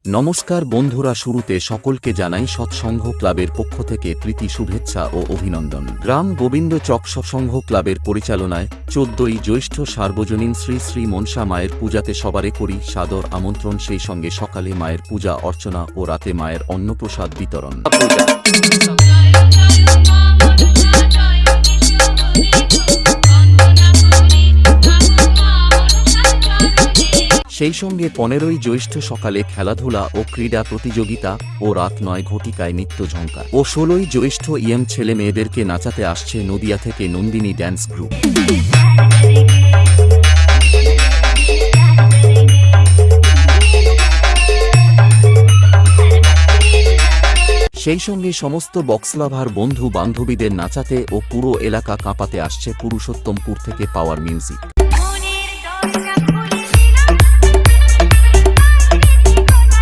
নমস্কার বন্ধুরা, শুরুতে সকলকে জানাই সৎসংঘ ক্লাবের পক্ষ থেকে প্রীতি শুভেচ্ছা ও অভিনন্দন। গ্রাম গোবিন্দ চক সৎসংঘ ক্লাবের পরিচালনায় 14ই জ্যৈষ্ঠ সার্বজনীন শ্রী শ্রী মনসা মায়ের পূজাতে সবারে করি সাদর আমন্ত্রণ। সেই সঙ্গে সকালে মায়ের পূজা অর্চনা ও রাতে মায়ের অন্নপ্রসাদ বিতরণ। সেই সঙ্গে 15ই জ্যৈষ্ঠ সকালে খেলাধুলা ও ক্রীড়া প্রতিযোগিতা ও রাত 9 ঘটিকায় নৃত্য ঝঙ্কার ও 16ই জ্যৈষ্ঠ ছেলে মেয়েদেরকে নাচাতে আসছে নদিয়া থেকে নন্দিনী ড্যান্স গ্রুপ। সেই সঙ্গে সমস্ত বক্সলাভার বন্ধু বান্ধবীদের নাচাতে ও পুরো এলাকা কাঁপাতে আসছে পুরুষোত্তমপুর থেকে পাওয়ার মিউজিক।